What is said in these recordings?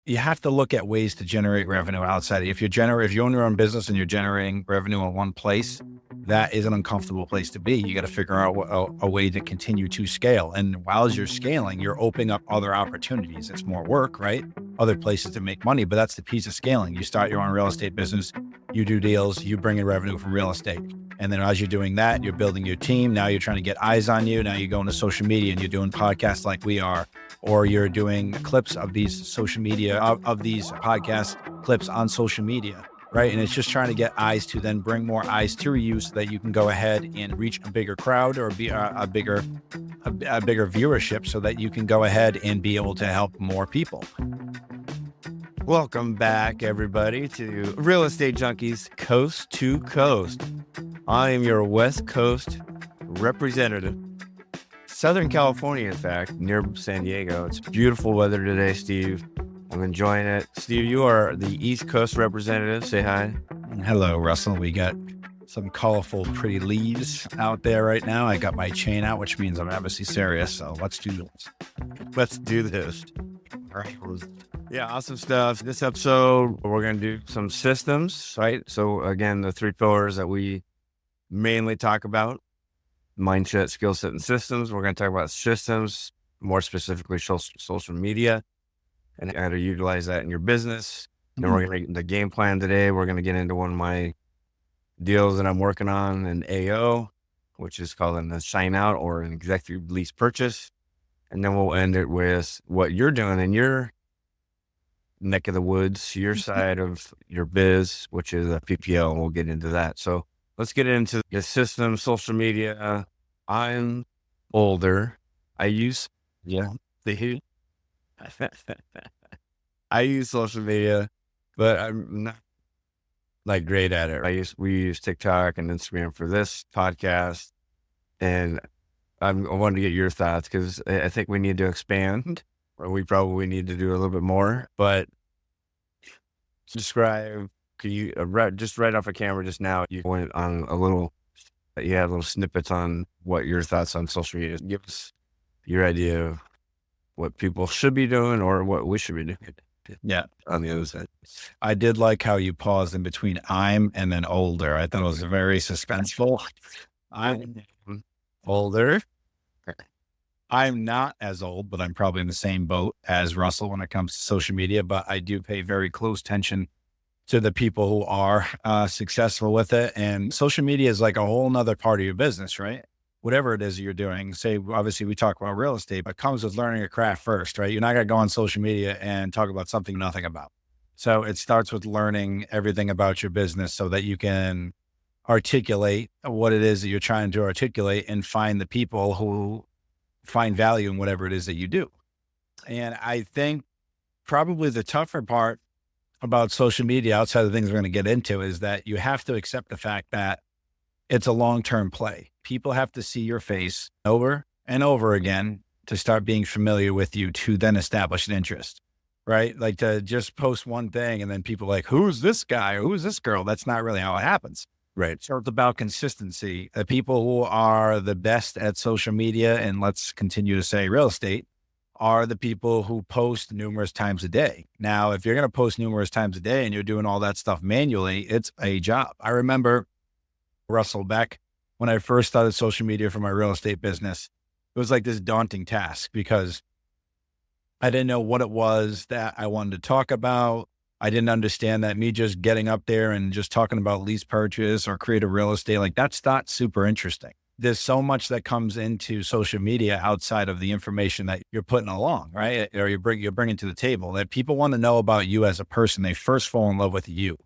you have to look at ways to generate revenue outside. If you own your own business and you're generating revenue in one place, that is an uncomfortable place to be. You got to figure out a way to continue to scale. And while you're scaling, you're opening up other opportunities. It's more work, right? Other places to make money, but that's the piece of scaling. You start your own real estate business, you do deals, you bring in revenue from real estate. And then as you're doing that, you're building your team. Now you're trying to get eyes on you. Now you're going to social media and you're doing podcasts like we are, or you're doing clips of these social media, of these podcast clips on social media, right? And it's just trying to get eyes to then bring more eyes to you so that you can go ahead and reach a bigger crowd or be a bigger viewership so that you can go ahead and be able to help more people. Welcome back, everybody, to Real Estate Junkies Coast to Coast. I am your West Coast representative. Southern California, in fact, near San Diego. It's beautiful weather today, Steve. I'm enjoying it. Steve, you are the East Coast representative. Say hi. Hello, Russell. We got some colorful, pretty leaves out there right now. I got my chain out, which means I'm obviously serious. So let's do this. Let's do this. All right. Yeah, awesome stuff. This episode, we're going to do some systems, right? So again, the 3 pillars that we mainly talk about: mindset, skill set, and systems. We're going to talk about systems, more specifically social media, and how to utilize that in your business. Then we're going to the game plan today. We're going to get into one of my deals that I'm working on in AO, which is called a sign out or an executive lease purchase. And then we'll end it with what you're doing in your neck of the woods, your side of your biz, which is a PPL. And we'll get into that. So let's get into the system, social media. I'm older. I use social media, but I'm not like great at it. We use TikTok and Instagram for this podcast, and I wanted to get your thoughts because I think we need to expand, or we probably need to do a little bit more. But describe. Can you just right off a camera just now? You went on you had little snippets on what your thoughts on social media. Give us your idea of what people should be doing or what we should be doing. Yeah, on the other side. I did like how you paused in between I'm and then older. I thought it was very suspenseful. I'm older. I'm not as old, but I'm probably in the same boat as Russell when it comes to social media, but I do pay very close attention to the people who are successful with it. And social media is like a whole nother part of your business, right? Whatever it is you're doing. Say, obviously we talk about real estate, but it comes with learning a craft first, right? You're not going to go on social media and talk about something nothing about. So it starts with learning everything about your business so that you can articulate what it is that you're trying to articulate and find the people who find value in whatever it is that you do. And I think probably the tougher part about social media, outside of the things we're going to get into, is that you have to accept the fact that it's a long-term play. People have to see your face over and over again to start being familiar with you, to then establish an interest, right? Like to just post one thing and then people are like, who's this guy? Or who's this girl? That's not really how it happens. Right. So it's about consistency. The people who are the best at social media, and let's continue to say real estate, are the people who post numerous times a day. Now, if you're going to post numerous times a day and you're doing all that stuff manually, it's a job. I remember, Russell, back when I first started social media for my real estate business, it was like this daunting task because I didn't know what it was that I wanted to talk about. I didn't understand that me just getting up there and just talking about lease purchase or creative real estate, like that's not super interesting. There's so much that comes into social media outside of the information that you're putting along, right? Or you're bringing to the table, that people want to know about you as a person. They first fall in love with you.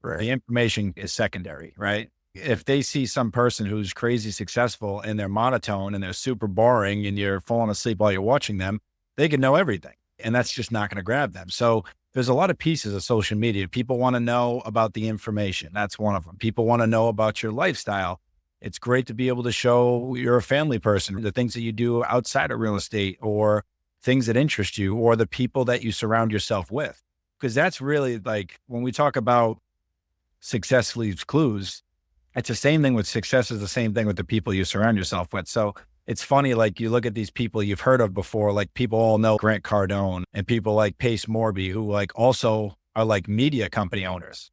Right. The information is secondary, right? If they see some person who's crazy successful and they're monotone and they're super boring and you're falling asleep while you're watching them, they can know everything. And that's just not going to grab them. So there's a lot of pieces of social media. People want to know about the information. That's one of them. People want to know about your lifestyle. It's great to be able to show you're a family person, the things that you do outside of real estate or things that interest you or the people that you surround yourself with. Because that's really like when we talk about success leaves clues, it's the same thing with success is the same thing with the people you surround yourself with. So it's funny, like you look at these people you've heard of before, like people all know Grant Cardone and people like Pace Morby, who like also are like media company owners.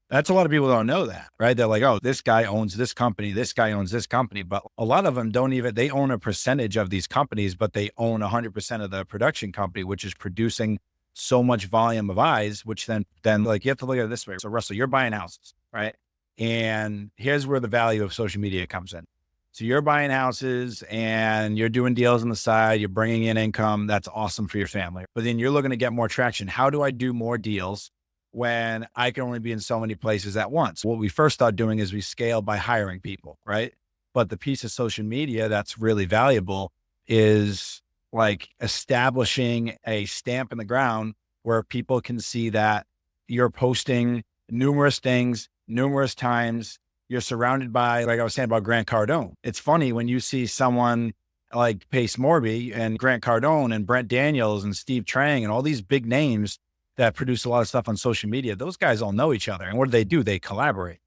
That's a lot of people don't know that, right? They're like, oh, this guy owns this company. This guy owns this company. But a lot of them they own a percentage of these companies, but they own 100% of the production company, which is producing so much volume of eyes, which then like you have to look at it this way. So Russell, you're buying houses, right? And here's where the value of social media comes in. So you're buying houses and you're doing deals on the side, you're bringing in income. That's awesome for your family. But then you're looking to get more traction. How do I do more deals when I can only be in so many places at once? What we first start doing is we scale by hiring people, right? But the piece of social media that's really valuable is like establishing a stamp in the ground where people can see that you're posting numerous things, numerous times. You're surrounded by, like I was saying about Grant Cardone. It's funny when you see someone like Pace Morby and Grant Cardone and Brent Daniels and Steve Trang and all these big names that produce a lot of stuff on social media. Those guys all know each other. And what do? They collaborate.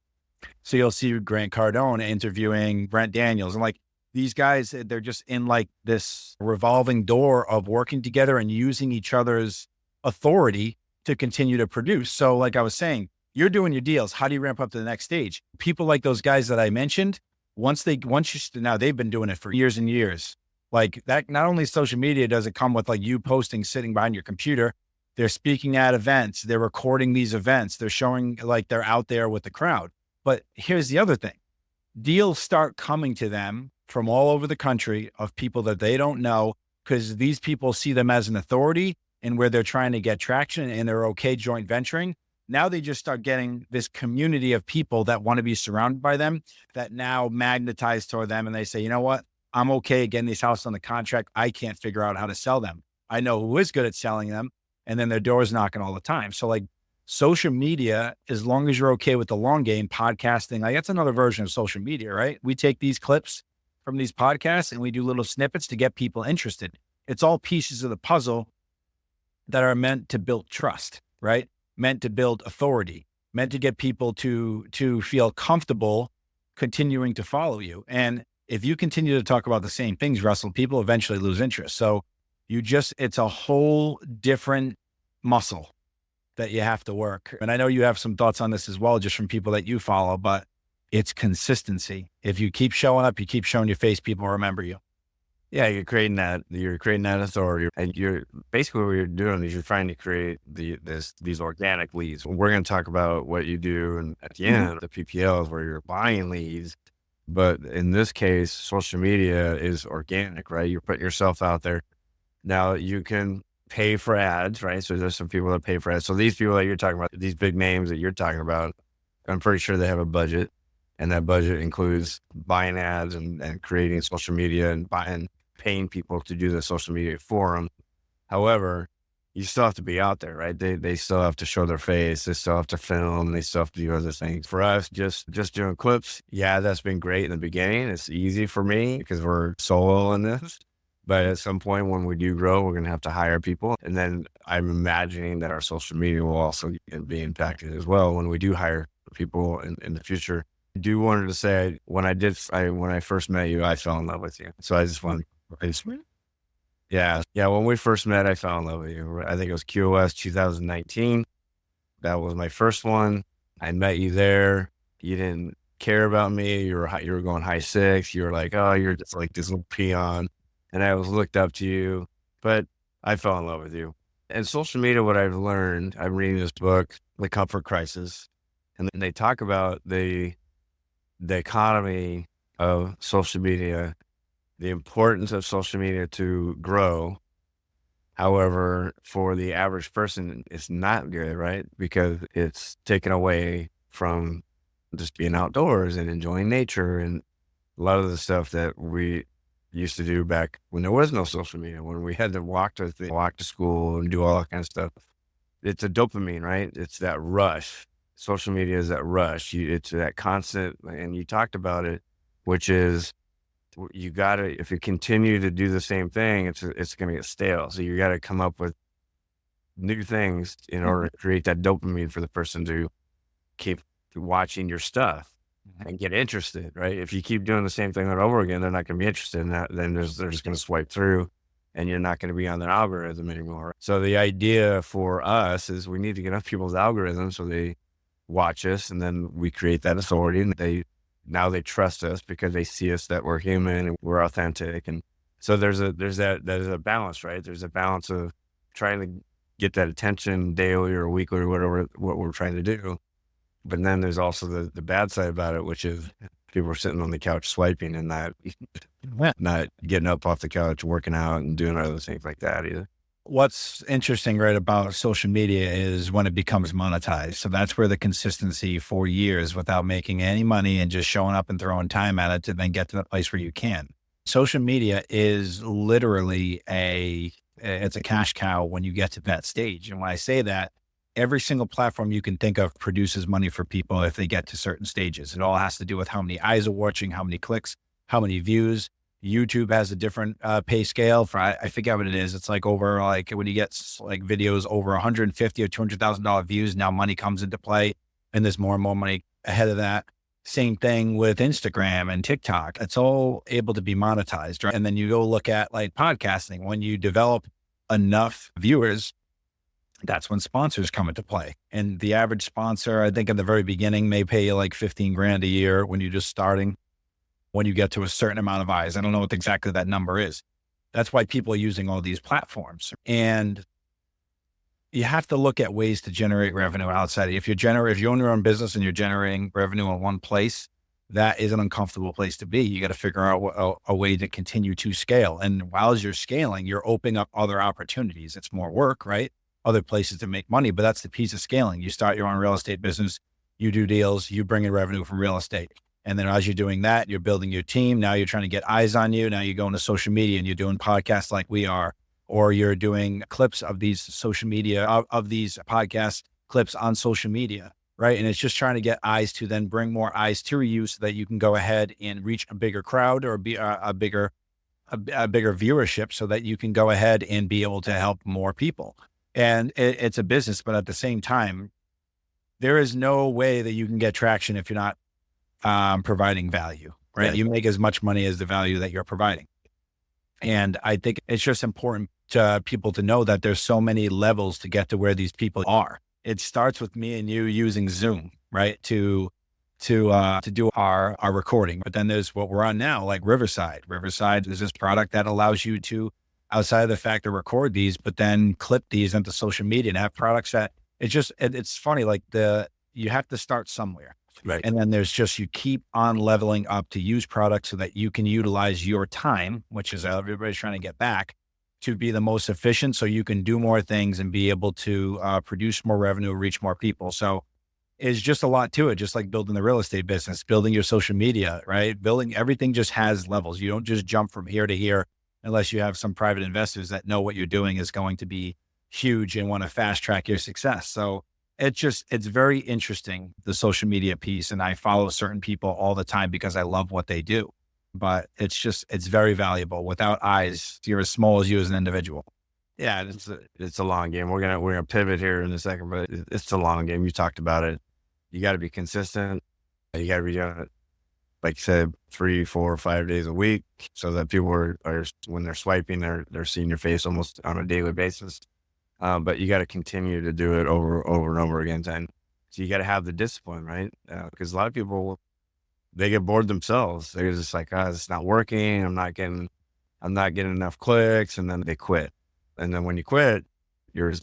So you'll see Grant Cardone interviewing Brent Daniels, and like these guys, they're just in like this revolving door of working together and using each other's authority to continue to produce. So like I was saying, you're doing your deals. How do you ramp up to the next stage? People like those guys that I mentioned, now they've been doing it for years and years. Like that, not only social media does it come with like you posting, sitting behind your computer, they're speaking at events, they're recording these events, they're showing like they're out there with the crowd. But here's the other thing. Deals start coming to them from all over the country of people that they don't know, because these people see them as an authority and where they're trying to get traction and they're okay joint venturing. Now they just start getting this community of people that want to be surrounded by them that now magnetize toward them. And they say, you know what? I'm okay getting these houses on the contract. I can't figure out how to sell them. I know who is good at selling them. And then their doors knocking all the time. So like social media, as long as you're okay with the long game, podcasting, like that's another version of social media, right? We take these clips from these podcasts and we do little snippets to get people interested. It's all pieces of the puzzle that are meant to build trust, right? Meant to build authority, meant to get people to feel comfortable continuing to follow you. And if you continue to talk about the same things, Russell, people eventually lose interest. So it's a whole different muscle that you have to work. And I know you have some thoughts on this as well, just from people that you follow, but it's consistency. If you keep showing up, you keep showing your face, people remember you. Yeah, you're creating that authority, and you're basically what you're doing is you're trying to create these organic leads. We're going to talk about what you do, and at the end, the PPLs where you're buying leads. But in this case, social media is organic, right? You're putting yourself out there. Now you can pay for ads, right? So there's some people that pay for ads. So these people that you're talking about, these big names that you're talking about, I'm pretty sure they have a budget, and that budget includes buying ads and creating social media and paying people to do the social media for them. However, you still have to be out there, right? They still have to show their face. They still have to film. They still have to do other things. For us, just doing clips, yeah, that's been great in the beginning. It's easy for me because we're solo in this. But at some point when we do grow, we're going to have to hire people. And then I'm imagining that our social media will also be impacted as well when we do hire people in the future. I do wanted to say when I first met you, I fell in love with you. So I just want to, yeah. When we first met, I fell in love with you. I think it was QOS 2019. That was my first one. I met you there. You didn't care about me. You were going high six. You were like, oh, you're just like this little peon. And I was looked up to you, but I fell in love with you. And social media, what I've learned, I'm reading this book, The Comfort Crisis, and they talk about the economy of social media, the importance of social media to grow. However, for the average person, it's not good, right? Because it's taken away from just being outdoors and enjoying nature and a lot of the stuff that we used to do back when there was no social media, when we had to walk to school and do all that kind of stuff. It's a dopamine, right? It's that rush. Social media is that rush. It's that constant, and you talked about it, which is you gotta, if you continue to do the same thing, it's going to get stale. So you got to come up with new things in order to create that dopamine for the person to keep watching your stuff. and get interested, right? If you keep doing the same thing over and over again, they're not going to be interested in that. Then they're just going to swipe through and you're not going to be on their algorithm anymore. So the idea for us is we need to get on people's algorithms so they watch us, and then we create that authority, and now they trust us because they see us that we're human and we're authentic. And so there's a balance, right? There's a balance of trying to get that attention daily or weekly or whatever what we're trying to do. But then there's also the bad side about it, which is people are sitting on the couch swiping and not getting up off the couch, working out and doing other things like that either. What's interesting, right, about social media is when it becomes monetized. So that's where the consistency for years without making any money and just showing up and throwing time at it to then get to the place where you can. Social media is literally it's a cash cow when you get to that stage. And when I say that, every single platform you can think of produces money for people if they get to certain stages. It all has to do with how many eyes are watching, how many clicks, how many views. YouTube has a different pay scale for, I forget what it is. It's like over, like when you get like videos over 150 or $200,000 views, now money comes into play and there's more and more money ahead of that. Same thing with Instagram and TikTok. It's all able to be monetized, right? And then you go look at like podcasting. When you develop enough viewers, that's when sponsors come into play. And the average sponsor, I think in the very beginning, may pay you like 15 grand a year when you're just starting. When you get to a certain amount of eyes, I don't know what exactly that number is. That's why people are using all these platforms. And you have to look at ways to generate revenue outside. If you own your own business and you're generating revenue in one place, that is an uncomfortable place to be. You got to figure out a way to continue to scale. And while you're scaling, you're opening up other opportunities. It's more work, right? Other places to make money, but that's the piece of scaling. You start your own real estate business, you do deals, you bring in revenue from real estate. And then as you're doing that, you're building your team. Now you're trying to get eyes on you. Now you're going to social media and you're doing podcasts like we are, or you're doing clips of these social media, of these podcast clips on social media, right? And it's just trying to get eyes to then bring more eyes to you so that you can go ahead and reach a bigger crowd or be a bigger viewership so that you can go ahead and be able to help more people. And it's a business, but at the same time, there is no way that you can get traction if you're not providing value, right? Yeah. You make as much money as the value that you're providing. And I think it's just important to people to know that there's so many levels to get to where these people are. It starts with me and you using Zoom, right? To do our recording. But then there's what we're on now, like Riverside. Riverside is this product that allows you to, outside of the fact to record these, but then clip these into social media and have products that it's funny, like you have to start somewhere. Right. And then you keep on leveling up to use products so that you can utilize your time, which is everybody's trying to get back, to be the most efficient so you can do more things and be able to produce more revenue, reach more people. So it's just a lot to it, just like building the real estate business, building your social media, right? Building everything just has levels. You don't just jump from here to here unless you have some private investors that know what you're doing is going to be huge and want to fast track your success. So it's very interesting, the social media piece. And I follow certain people all the time because I love what they do, but it's very valuable. Without eyes, you're as small as you as an individual. Yeah, it's a long game. We're gonna pivot here in a second, but it's a long game. You talked about it. You got to be consistent. You got to be doing it, like you said, 3, 4, 5 days a week, so that people are when they're swiping, they're seeing your face almost on a daily basis. But you got to continue to do it over and over again. And so you got to have the discipline, right? Because a lot of people, they get bored themselves. They're just like, it's not working. I'm not getting enough clicks. And then they quit. And then when you quit, you're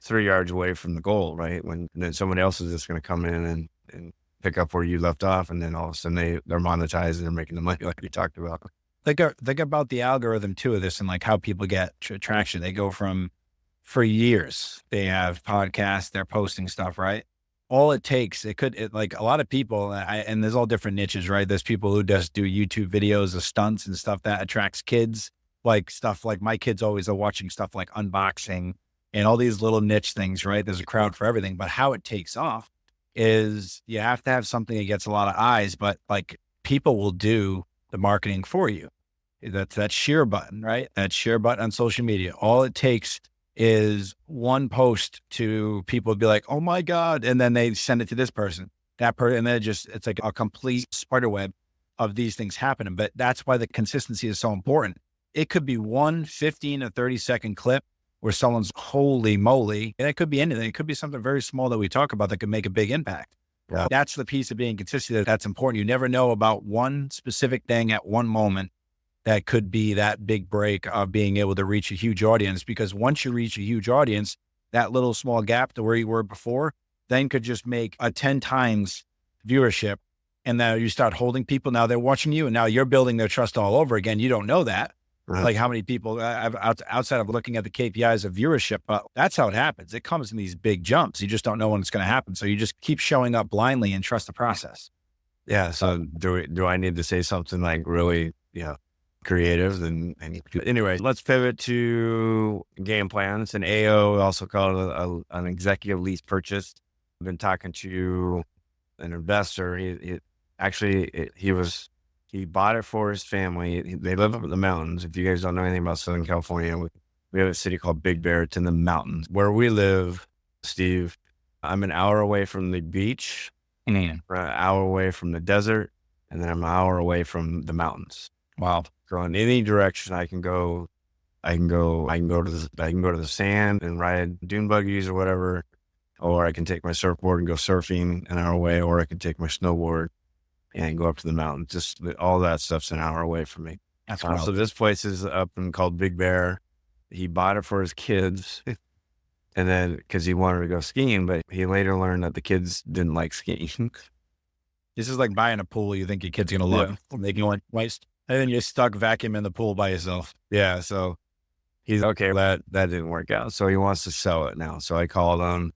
3 yards away from the goal, right? And then somebody else is just going to come in and pick up where you left off. And then all of a sudden they're monetized and they're making the money like we talked about. Think about the algorithm too of this and like how people get traction. They go for years, they have podcasts, they're posting stuff, right? All it takes, like a lot of people, and there's all different niches, right? There's people who just do YouTube videos of stunts and stuff that attracts kids, like stuff like my kids always are watching stuff like unboxing and all these little niche things, right? There's a crowd for everything, but how it takes off is you have to have something that gets a lot of eyes, but like people will do the marketing for you. That's that share button, right? That share button on social media. All it takes is one post to people be like, oh my God. And then they send it to this person. and then it's like a complete spider web of these things happening. But that's why the consistency is so important. It could be one 15 or 30-second clip where someone's holy moly, and it could be anything. It could be something very small that we talk about that could make a big impact. Yeah. That's the piece of being consistent that's important. You never know about one specific thing at one moment that could be that big break of being able to reach a huge audience, because once you reach a huge audience, that little small gap to where you were before then could just make a 10 times viewership. And now you start holding people. Now they're watching you, and now you're building their trust all over again. You don't know that. Right. Like how many people outside of looking at the KPIs of viewership, but that's how it happens. It comes in these big jumps. You just don't know when it's going to happen. So you just keep showing up blindly and trust the process. Yeah. So do I need to say something like really, creative? And anyway, let's pivot to game plans. An AO, also called an executive lease purchase. I've been talking to an investor. He bought it for his family. They live up in the mountains. If you guys don't know anything about Southern California, we have a city called Big Bear. It's in the mountains. Where we live, Steve, I'm an hour away from the beach, we're an hour away from the desert, and then I'm an hour away from the mountains. Wow. So in any direction I can go to the sand and ride dune buggies or whatever, or I can take my surfboard and go surfing an hour away, or I can take my snowboard and go up to the mountains. Just all that stuff's an hour away from me. That's So this place is up and called Big Bear. He bought it for his kids, and then because he wanted to go skiing, but he later learned that the kids didn't like skiing. This is like buying a pool you think your kid's going to love. They can waste, and then you're stuck vacuuming in the pool by yourself. Yeah. So he's okay. That didn't work out. So he wants to sell it now. So I called him,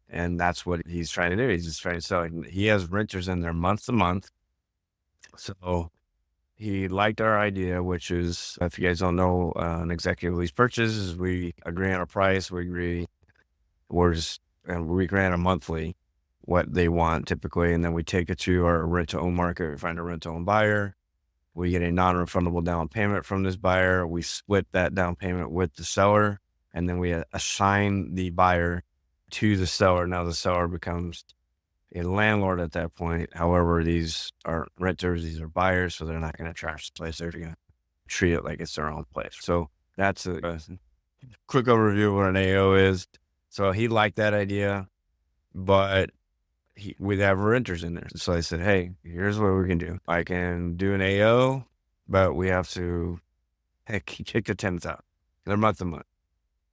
and that's what he's trying to do. He's just trying to sell it. He has renters in there month to month. So he liked our idea, which is, if you guys don't know, an executive lease purchase is we agree on a price. We agree on a monthly what they want typically, and then we take it to our rent-to-own market. We find a rent-to-own buyer. We get a non-refundable down payment from this buyer. We split that down payment with the seller, and then we assign the buyer to the seller. Now the seller becomes a landlord at that point. However, these are renters, these are buyers, so they're not going to trash the place. They're going to treat it like it's their own place. So that's a quick overview of what an AO is. So he liked that idea, but we'd have renters in there. So I said, hey, here's what we can do. I can do an AO, but we have to kick the tenants out. They're month to month.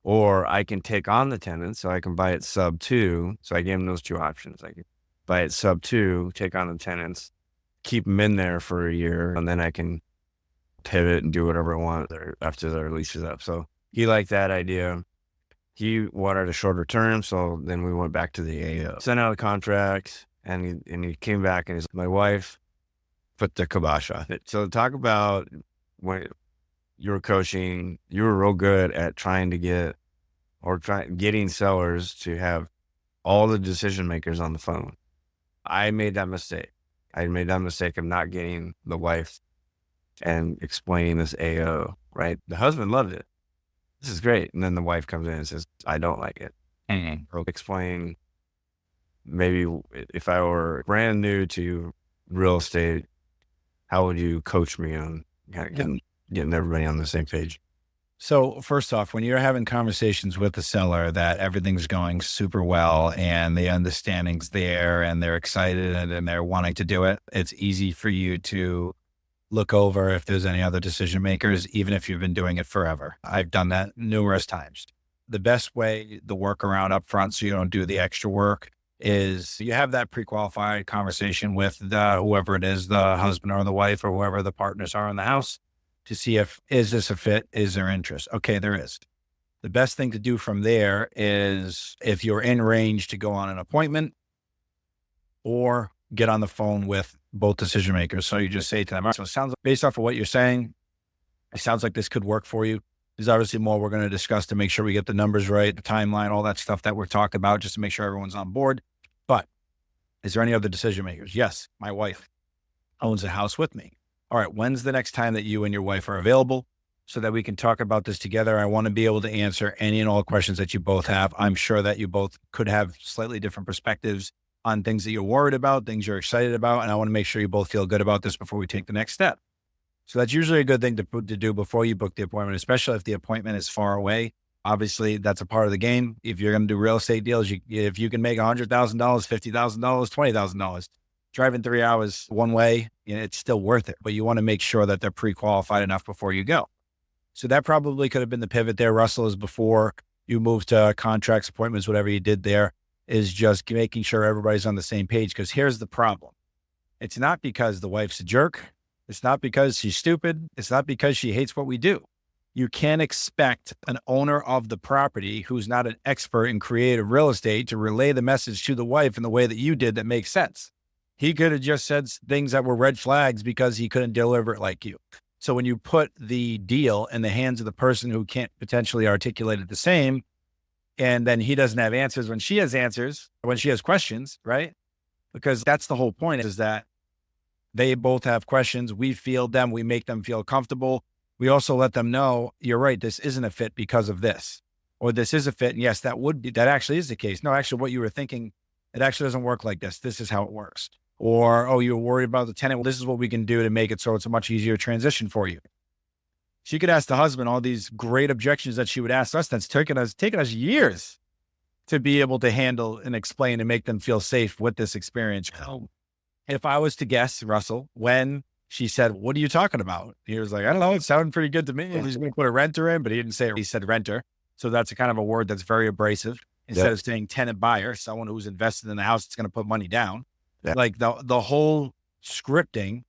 Or I can take on the tenants, so I can buy it sub 2. So I gave him those two options. I can buy it sub 2, take on the tenants, keep them in there for a year, and then I can pivot and do whatever I want after their lease is up. So he liked that idea. He wanted a shorter term, so then we went back to the AO. Sent out a contract, and he came back, and my wife put the kibosh on it. So talk about when you were coaching, you were real good at getting sellers to have all the decision makers on the phone. I made that mistake. I made that mistake of not getting the wife and explaining this AO, right? The husband loved it. This is great. And then the wife comes in and says, I don't like it. Or explain, maybe if I were brand new to real estate, how would you coach me on getting everybody on the same page? So first off, when you're having conversations with the seller that everything's going super well and the understanding's there and they're excited and they're wanting to do it, it's easy for you to look over if there's any other decision makers, even if you've been doing it forever. I've done that numerous times. The best way, the workaround up front, so you don't do the extra work, is you have that pre-qualified conversation with whoever it is, the husband or the wife or whoever the partners are in the house, to see is this a fit? Is there interest? Okay, there is. The best thing to do from there is, if you're in range, to go on an appointment or get on the phone with both decision makers. So you just say to them, all right, so it sounds like, based off of what you're saying, it sounds like this could work for you. There's obviously more we're going to discuss to make sure we get the numbers right, the timeline, all that stuff that we're talking about, just to make sure everyone's on board. But is there any other decision makers? Yes, my wife owns a house with me. All right, when's the next time that you and your wife are available so that we can talk about this together? I want to be able to answer any and all questions that you both have. I'm sure that you both could have slightly different perspectives on things that you're worried about, things you're excited about. And I want to make sure you both feel good about this before we take the next step. So that's usually a good thing to do before you book the appointment, especially if the appointment is far away. Obviously, that's a part of the game. If you're going to do real estate deals, if you can make $100,000, $50,000, $20,000, driving 3 hours one way, it's still worth it. But you want to make sure that they're pre-qualified enough before you go. So that probably could have been the pivot there, Russell, is before you moved to contracts, appointments, whatever you did there, is just making sure everybody's on the same page. Because here's the problem. It's not because the wife's a jerk. It's not because she's stupid. It's not because she hates what we do. You can't expect an owner of the property who's not an expert in creative real estate to relay the message to the wife in the way that you did that makes sense. He could have just said things that were red flags because he couldn't deliver it like you. So when you put the deal in the hands of the person who can't potentially articulate it the same, and then he doesn't have answers when she has answers, when she has questions, right? Because that's the whole point, is that they both have questions. We field them. We make them feel comfortable. We also let them know, you're right, this isn't a fit because of this, or this is a fit. And yes, that actually is the case. No, actually what you were thinking, it actually doesn't work like this. This is how it works. Or, oh, you're worried about the tenant. Well, this is what we can do to make it so it's a much easier transition for you. She could ask the husband all these great objections that she would ask us. That's taken us years to be able to handle and explain and make them feel safe with this experience. If I was to guess, Russell, when she said, what are you talking about? He was like, I don't know. It sounded pretty good to me. He's going to put a renter in, but he didn't say it. He said renter. So that's a kind of a word that's very abrasive. Instead of saying tenant buyer, someone who's invested in the house that's going to put money down. Yeah. Like the whole scripting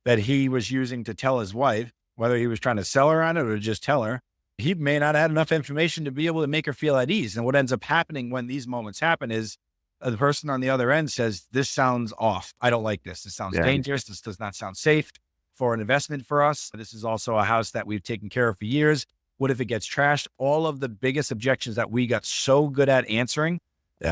that he was using to tell his wife, whether he was trying to sell her on it or just tell her, he may not have enough information to be able to make her feel at ease. And what ends up happening when these moments happen is the person on the other end says, this sounds off. I don't like this. This sounds dangerous. This does not sound safe for an investment for us. This is also a house that we've taken care of for years. What if it gets trashed? All of the biggest objections that we got so good at answering,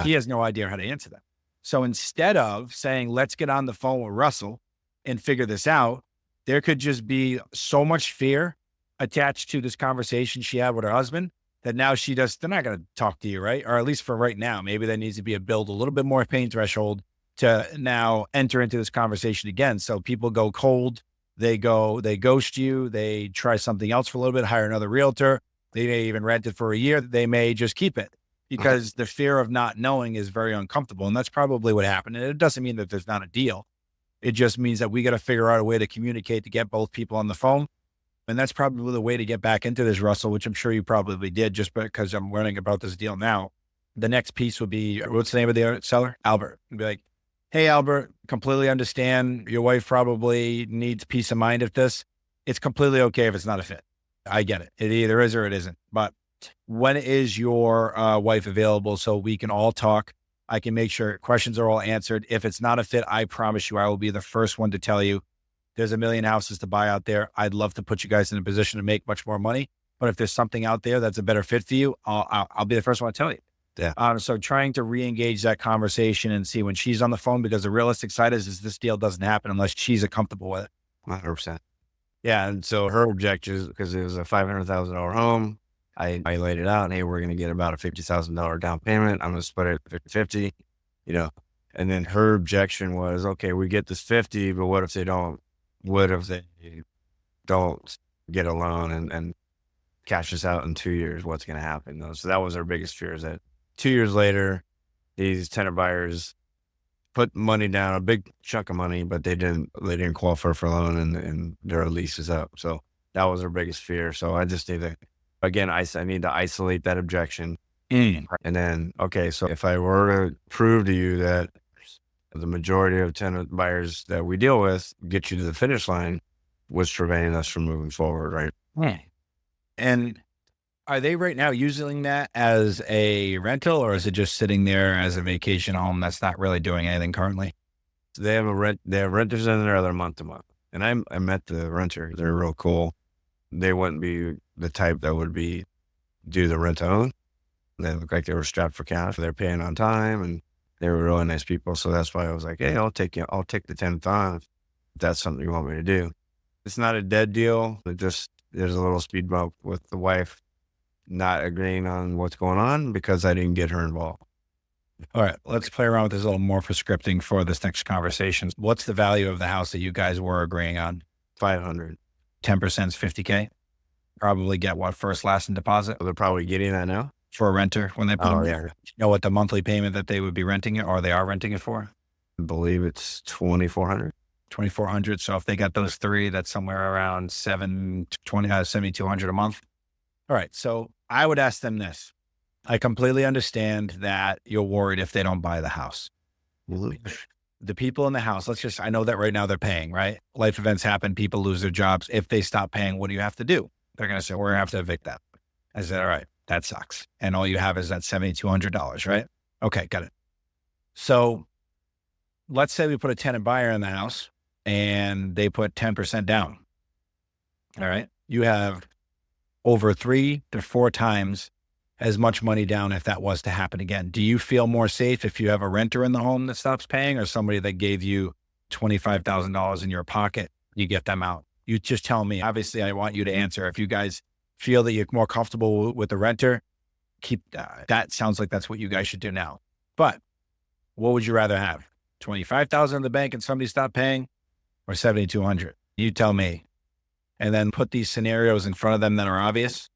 he has no idea how to answer them. So instead of saying, let's get on the phone with Russell and figure this out, there could just be so much fear attached to this conversation she had with her husband that now they're not going to talk to you, right? Or at least for right now, maybe there needs to be a little bit more pain threshold to now enter into this conversation again. So people go cold, they ghost you, they try something else for a little bit, hire another realtor. They may even rent it for a year. They may just keep it because the fear of not knowing is very uncomfortable. And that's probably what happened. And it doesn't mean that there's not a deal. It just means that we got to figure out a way to communicate to get both people on the phone. And that's probably the way to get back into this, Russell, which I'm sure you probably did just because I'm learning about this deal now. The next piece would be, what's the name of the seller? Albert. You'd be like, hey, Albert, completely understand. Your wife probably needs peace of mind at this. It's completely okay if it's not a fit. I get it. It either is or it isn't. But when is your wife available so we can all talk? I can make sure questions are all answered. If it's not a fit, I promise you, I will be the first one to tell you. There's a million houses to buy out there. I'd love to put you guys in a position to make much more money. But if there's something out there that's a better fit for you, I'll be the first one to tell you. Yeah. So trying to re-engage that conversation and see when she's on the phone, because the realistic side is this deal doesn't happen unless she's comfortable with it. 100%. Yeah. And so her objections, because it was a $500,000 home, I laid it out, and hey, we're going to get about a $50,000 down payment. I'm going to split it 50-50, and then her objection was, okay, we get this 50, but what if they don't get a loan and cash us out in 2 years? What's going to happen? So that was our biggest fear, is that 2 years later, these tenant buyers put money down, a big chunk of money, but they didn't qualify for a loan, and their lease is up. So that was our biggest fear. So I just need to, again, I need to isolate that objection. And then, okay, so if I were to prove to you that the majority of tenant buyers that we deal with get you to the finish line, what's preventing us from moving forward, right? Yeah. And are they right now using that as a rental, or is it just sitting there as a vacation home that's not really doing anything currently? So they have renters in there that are month to month. And I met the renter. They're real cool. They wouldn't be the type that would do the rent to own. They look like they were strapped for cash. They're paying on time, and they were really nice people. So that's why I was like, hey, I'll take the tenant on if that's something you want me to do. It's not a dead deal. There's a little speed bump with the wife not agreeing on what's going on because I didn't get her involved. All right, let's play around with this a little more for scripting for this next conversation. What's the value of the house that you guys were agreeing on? 500. 10% is 50K. Probably get what, first, last, and deposit They're probably getting that now. for a renter when they put Oh them. yeah, You know what the monthly payment that they would be renting it, or they are renting it for? I believe it's 2,400. 2,400. So if they got those three, that's somewhere around 7,200 a month. All right. So I would ask them this. I completely understand that you're worried if they don't buy the house. The people in the house, I know that right now they're paying, right? Life events happen. People lose their jobs. If they stop paying, what do you have to do? They're going to say, we're going to have to evict that. I said, all right, that sucks. And all you have is that $7,200, right? Okay, got it. So let's say we put a tenant buyer in the house and they put 10% down. All right. You have over 3 to 4 times as much money down if that was to happen again. Do you feel more safe if you have a renter in the home that stops paying, or somebody that gave you $25,000 in your pocket, you get them out? You just tell me. Obviously, I want you to answer. If you guys feel that you're more comfortable with the renter, keep that. Sounds like that's what you guys should do now. But what would you rather have? 25,000 in the bank and somebody stop paying, or 7,200? You tell me. And then put these scenarios in front of them that are obvious.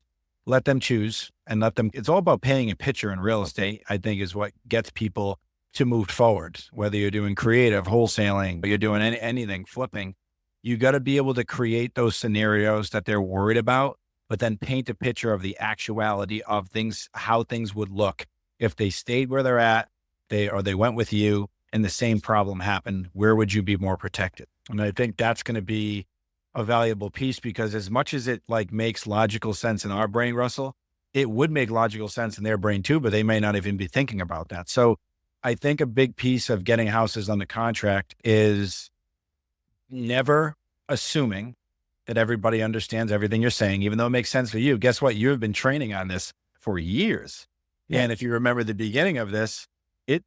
Let them choose and let them. It's all about painting a picture in real estate, I think, is what gets people to move forward. Whether you're doing creative, wholesaling, or you're doing anything, flipping, you got to be able to create those scenarios that they're worried about, but then paint a picture of the actuality of things, how things would look if they stayed where they're at, they went with you and the same problem happened. Where would you be more protected? And I think that's going to be a valuable piece, because as much as it like makes logical sense in our brain, Russell, it would make logical sense in their brain too, but they may not even be thinking about that. So I think a big piece of getting houses under contract is never assuming that everybody understands everything you're saying, even though it makes sense for you. Guess what? You've been training on this for years. Yeah. And if you remember the beginning of this, it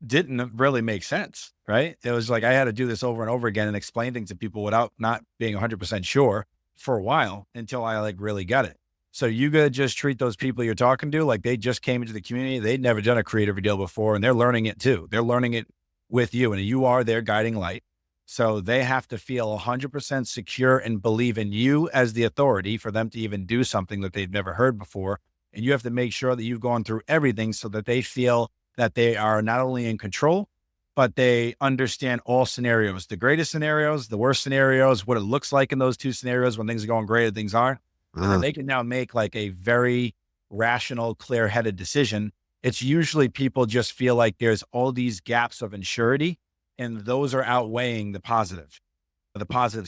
didn't really make sense, right? It was like I had to do this over and over again and explain things to people without not being 100% sure for a while until I like really got it. So you got to just treat those people you're talking to like they just came into the community. They'd never done a creative deal before, and they're learning it too. They're learning it with you, and you are their guiding light. So they have to feel 100% secure and believe in you as the authority for them to even do something that they've never heard before. And you have to make sure that you've gone through everything so that they feel that they are not only in control, but they understand all scenarios, the greatest scenarios, the worst scenarios, what it looks like in those two scenarios when things are going great and things aren't. And they can now make like a very rational, clear-headed decision. It's usually people just feel like there's all these gaps of insurity, and those are outweighing the positive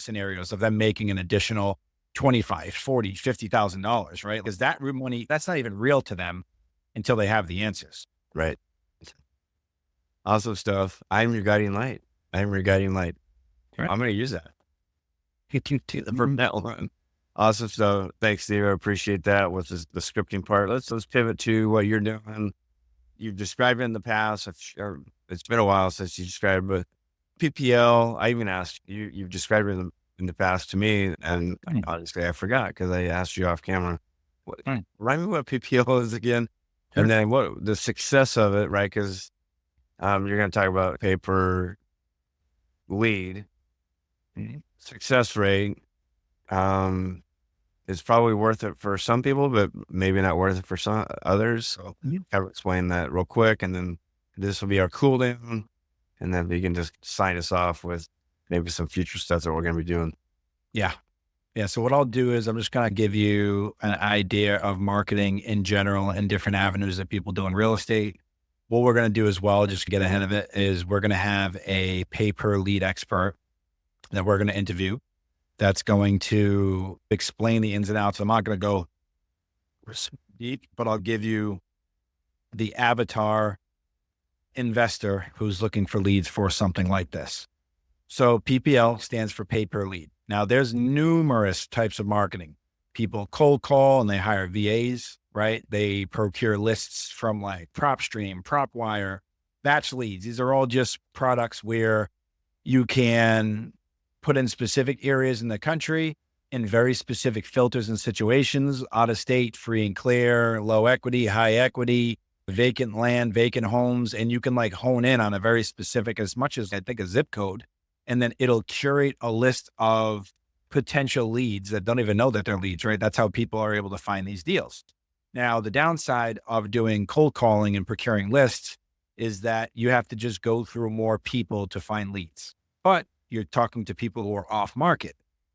scenarios of them making an additional $25,000, $40,000, $50,000, right? Because that money, that's not even real to them until they have the answers. Right. Awesome stuff. I'm your guiding light. Right. I'm going to use that from now on. Awesome stuff. Thanks, Steve. I appreciate that with the scripting part. Let's pivot to what you're doing. You've described it in the past. It's been a while since you described it. PPL, I even asked you, you've described it in the past to me, and honestly, I forgot because I asked you off camera. Remind me what PPL is again, and then what the success of it, right? Because you're going to talk about pay per lead. Success rate is probably worth it for some people, but maybe not worth it for some others. So kind of explain that real quick, and then this will be our cool down, and then we can just sign us off with maybe some future stuff that we're going to be doing. Yeah. So what I'll do is I'm just going to give you an idea of marketing in general and different avenues that people do in real estate. What we're going to do as well, just to get ahead of it, is we're going to have a pay per lead expert that we're going to interview that's going to explain the ins and outs. I'm not going to go deep, but I'll give you the avatar investor who's looking for leads for something like this. So PPL stands for pay per lead. Now there's numerous types of marketing. People cold call and they hire VAs, right? They procure lists from like PropStream, PropWire, Batch Leads. These are all just products where you can put in specific areas in the country in very specific filters and situations: out of state, free and clear, low equity, high equity, vacant land, vacant homes, and you can like hone in on a very specific, as much as I think a zip code, and then it'll curate a list of potential leads that don't even know that they're leads, right? That's how people are able to find these deals. Now, the downside of doing cold calling and procuring lists is that you have to just go through more people to find leads, but you're talking to people who are off market.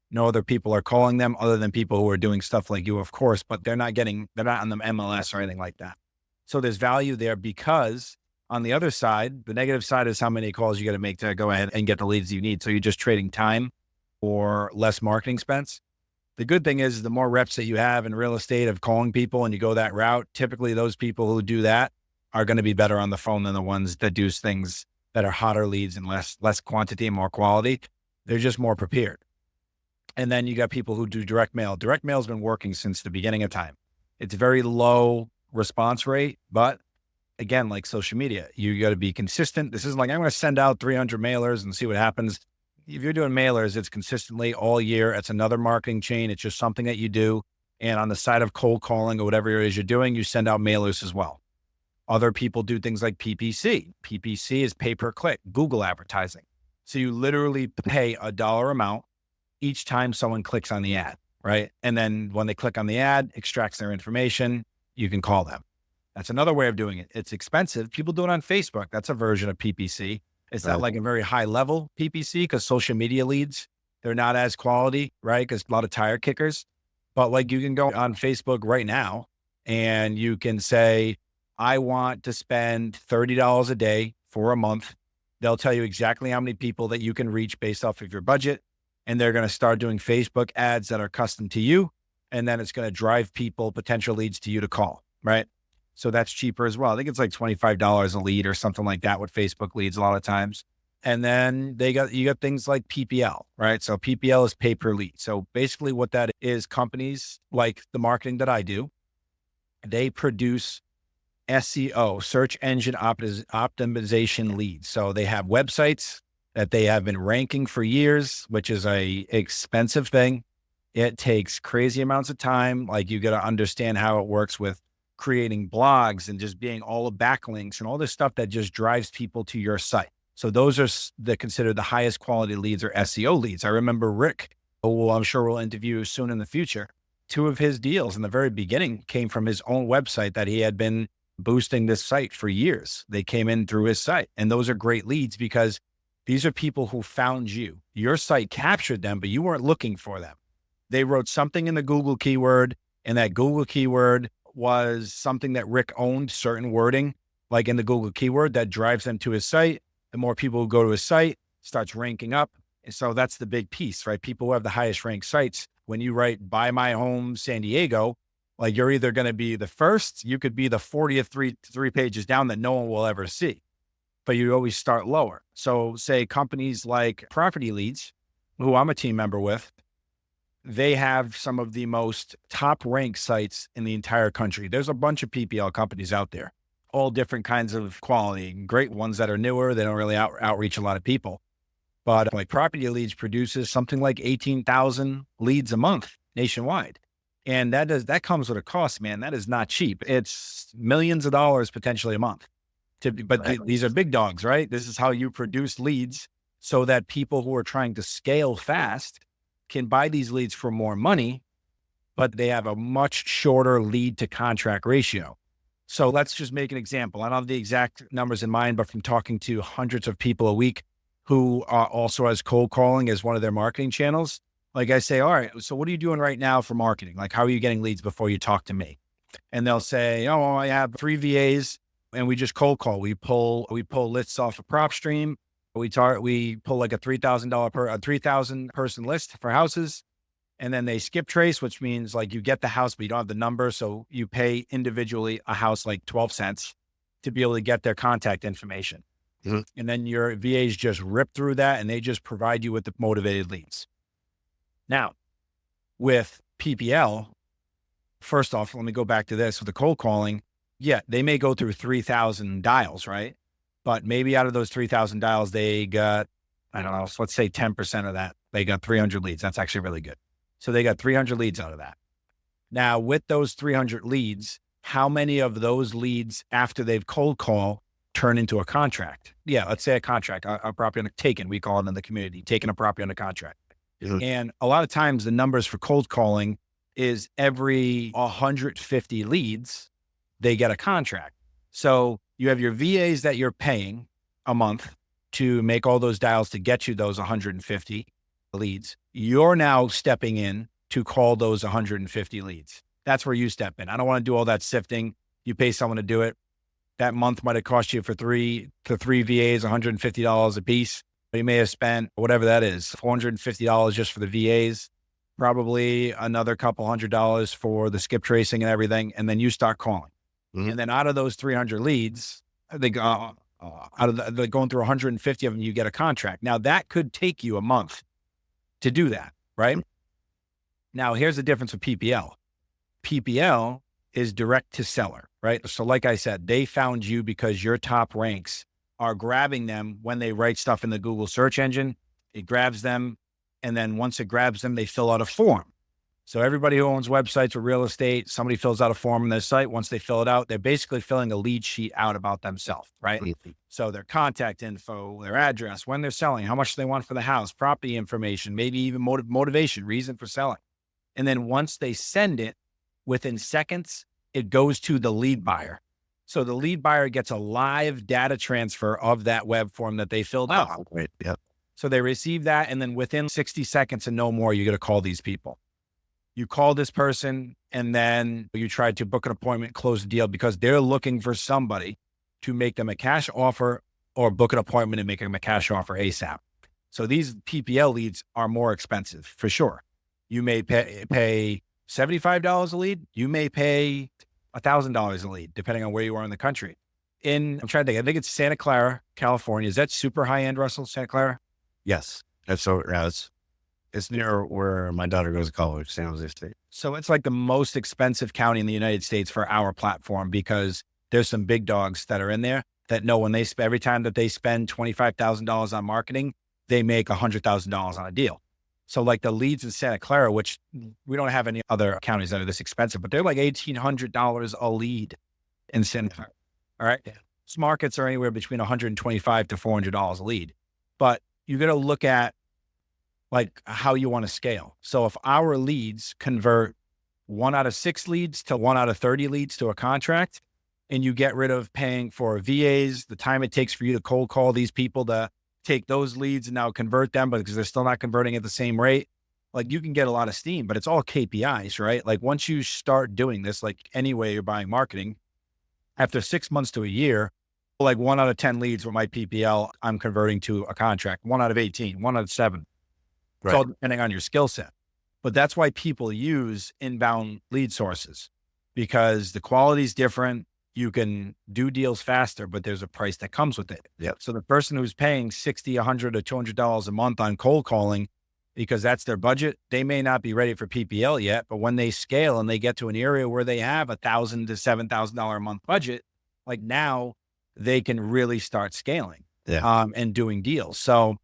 No other people are calling them other than people who are doing stuff like you, of course, but they're not on the MLS or anything like that. So there's value there, because on the other side, the negative side is how many calls you got to make to go ahead and get the leads you need. So you're just trading time or less marketing expense. The good thing is the more reps that you have in real estate of calling people and you go that route, typically those people who do that are going to be better on the phone than the ones that do things that are hotter leads and less quantity and more quality. They're just more prepared. And then you got people who do direct mail. Direct mail has been working since the beginning of time. It's very low response rate, but again, like social media, you got to be consistent. This isn't like, I'm going to send out 300 mailers and see what happens. If you're doing mailers, it's consistently all year. It's another marketing chain. It's just something that you do. And on the side of cold calling or whatever it is you're doing, you send out mailers as well. Other people do things like PPC. PPC is pay per click, Google advertising. So you literally pay a dollar amount each time someone clicks on the ad, right? And then when they click on the ad, extracts their information, you can call them. That's another way of doing it. It's expensive. People do it on Facebook. That's a version of PPC. It's not like a very high level PPC, because social media leads, they're not as quality, right? Because a lot of tire kickers. But like you can go on Facebook right now and you can say, I want to spend $30 a day for a month. They'll tell you exactly how many people that you can reach based off of your budget. And they're going to start doing Facebook ads that are custom to you. And then it's going to drive people, potential leads to you to call, right? So that's cheaper as well. I think it's like $25 a lead or something like that with Facebook leads a lot of times. And then you got things like PPL, right? So PPL is pay per lead. So basically what that is, companies like the marketing that I do, they produce SEO, search engine optimization leads. So they have websites that they have been ranking for years, which is a expensive thing. It takes crazy amounts of time. Like you got to understand how it works with creating blogs and just being all of backlinks and all this stuff that just drives people to your site. So those are considered the highest quality leads, or SEO leads. I remember Rick, who I'm sure we'll interview soon in the future, 2 of his deals in the very beginning came from his own website that he had been boosting this site for years. They came in through his site. And those are great leads because these are people who found you. Your site captured them, but you weren't looking for them. They wrote something in the Google keyword, and that Google keyword was something that Rick owned, certain wording, like in the Google keyword, that drives them to his site. The more people who go to his site, starts ranking up. And so that's the big piece, right? People who have the highest ranked sites, when you write buy my home, San Diego, like you're either going to be the first, you could be the 40th, three pages down that no one will ever see, but you always start lower. So say companies like Property Leads, who I'm a team member with, they have some of the most top ranked sites in the entire country. There's a bunch of PPL companies out there, all different kinds of quality, great ones that are newer. They don't really outreach a lot of people, but like Property Leads produces something like 18,000 leads a month nationwide. And that comes with a cost, man. That is not cheap. It's millions of dollars potentially a month. These are big dogs, right? This is how you produce leads so that people who are trying to scale fast can buy these leads for more money, but they have a much shorter lead to contract ratio. So let's just make an example. I don't have the exact numbers in mind, but from talking to hundreds of people a week who also has cold calling as one of their marketing channels, like I say, all right, so what are you doing right now for marketing? Like, how are you getting leads before you talk to me? And they'll say, oh, I have 3 VAs and we just cold call. We pull lists off of PropStream. We pull like a $3,000 person list for houses. And then they skip trace, which means like you get the house, but you don't have the number. So you pay individually a house like 12 cents to be able to get their contact information. Mm-hmm. And then your VAs just rip through that and they just provide you with the motivated leads. Now, with PPL, first off, let me go back to this with the cold calling. Yeah, they may go through 3,000 dials, right? But maybe out of those 3,000 dials, they got, I don't know, so let's say 10% of that. They got 300 leads. That's actually really good. So they got 300 leads out of that. Now, with those 300 leads, how many of those leads after they've cold call turn into a contract? Yeah, let's say a contract, a property under taken, we call it in the community, taking a property under contract. Mhm. And a lot of times the numbers for cold calling is every 150 leads, they get a contract. So you have your VAs that you're paying a month to make all those dials to get you those 150 leads. You're now stepping in to call those 150 leads. That's where you step in. I don't want to do all that sifting. You pay someone to do it. That month might have cost you for three VAs, $150 a piece. You may have spent whatever that is, $450 just for the VAs, probably another couple $100 for the skip tracing and everything. And then you start calling. Mhm. And then out of those 300 leads, they go, they're going through 150 of them, you get a contract. Now that could take you a month to do that, right? Now here's the difference with PPL. PPL is direct to seller, right? So like I said, they found you because your top ranks are grabbing them when they write stuff in the Google search engine. It grabs them. And then once it grabs them, they fill out a form. So everybody who owns websites or real estate, somebody fills out a form on their site. Once they fill it out, they're basically filling a lead sheet out about themselves, right? So their contact info, their address, when they're selling, how much they want for the house, property information, maybe even motivation, reason for selling. And then once they send it, within seconds, it goes to the lead buyer. So the lead buyer gets a live data transfer of that web form that they filled out. Right. Yep. So they receive that. And then within 60 seconds and no more, you're going to call these people. You call this person and then you try to book an appointment, close the deal because they're looking for somebody to make them a cash offer or book an appointment and make them a cash offer ASAP. So these PPL leads are more expensive for sure. You may pay $75 a lead. You may pay $1,000 a lead, depending on where you are in the country. I'm trying to think, I think it's Santa Clara, California. Is that super high end, Russell, Santa Clara? Yes. That's so, yeah, it's near where my daughter goes to college, San Jose State. So it's like the most expensive county in the United States for our platform because there's some big dogs that are in there that know when they every time that they spend $25,000 on marketing, they make $100,000 on a deal. So like the leads in Santa Clara, which we don't have any other counties that are this expensive, but they're like $1,800 a lead in Santa Clara. All right. Yeah. These markets are anywhere between $125 to $400 a lead, but you got to look at like how you want to scale. So if our leads convert 1 out of 6 leads to 1 out of 30 leads to a contract, and you get rid of paying for VAs, the time it takes for you to cold call these people to take those leads and now convert them, but because they're still not converting at the same rate, like you can get a lot of steam, but it's all KPIs, right? Like once you start doing this, like any way you're buying marketing, after 6 months to a year, like 1 out of 10 leads with my PPL, I'm converting to a contract, 1 out of 18, 1 out of 7. It's all depending on your skill set. But that's why people use inbound lead sources because the quality is different. You can do deals faster, but there's a price that comes with it. Yep. So the person who's paying $60, $100, or $200 a month on cold calling, because that's their budget, they may not be ready for PPL yet, but when they scale and they get to an area where they have $1,000 to $7,000 a month budget, like now they can really start scaling and doing deals. So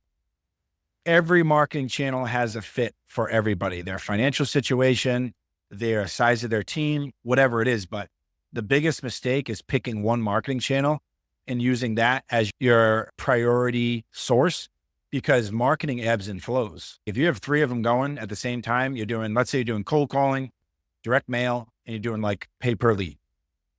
every marketing channel has a fit for everybody, their financial situation, their size of their team, whatever it is. But the biggest mistake is picking one marketing channel and using that as your priority source because marketing ebbs and flows. If you have 3 of them going at the same time, you're doing, let's say you're doing cold calling, direct mail, and you're doing like pay per lead.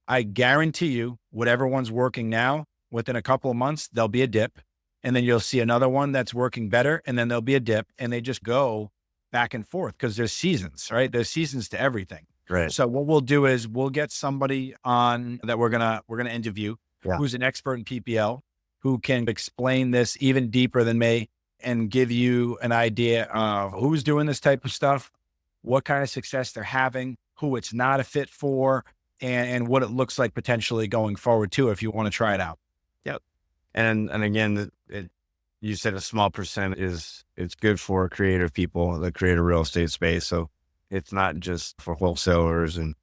I guarantee you, whatever one's working now, within a couple of months, there'll be a dip. And then you'll see another one that's working better. And then there'll be a dip and they just go back and forth because there's seasons, right? There's seasons to everything. Right. So what we'll do is we'll get somebody on that we're going to interview who's an expert in PPL, who can explain this even deeper than me and give you an idea of who's doing this type of stuff, what kind of success they're having, who it's not a fit for, and what it looks like potentially going forward too, if you want to try it out. Yep. And again, you said a small percent it's good for creative people that create a real estate space. So it's not just for wholesalers and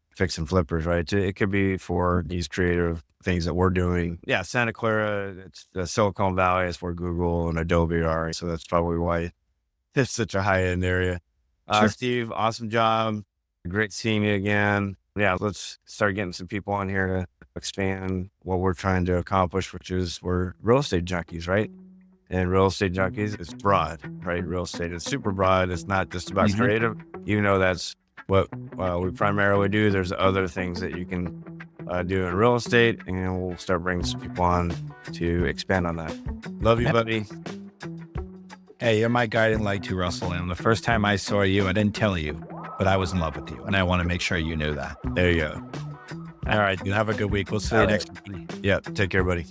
fix and flippers, right? It could be for these creative things that we're doing. Yeah. Santa Clara, it's the Silicon Valley. It's where Google and Adobe are. So that's probably why it's such a high end area. Sure. Steve, awesome job. Great seeing you again. Yeah, let's start getting some people on here to expand what we're trying to accomplish, which is we're real estate junkies, right? And real estate junkies is broad, right? Real estate is super broad. It's not just about Mhm. creative. You know, that's what we primarily do. There's other things that you can do in real estate, and we'll start bringing some people on to expand on that. Love you, Yeah. buddy. Hey, you're my guiding light too, Russell. And the first time I saw you, I didn't tell you, but I was in love with you. And I want to make sure you knew that. There you go. All right. You have a good week. We'll see you All next right. week. Yeah, take care, buddy.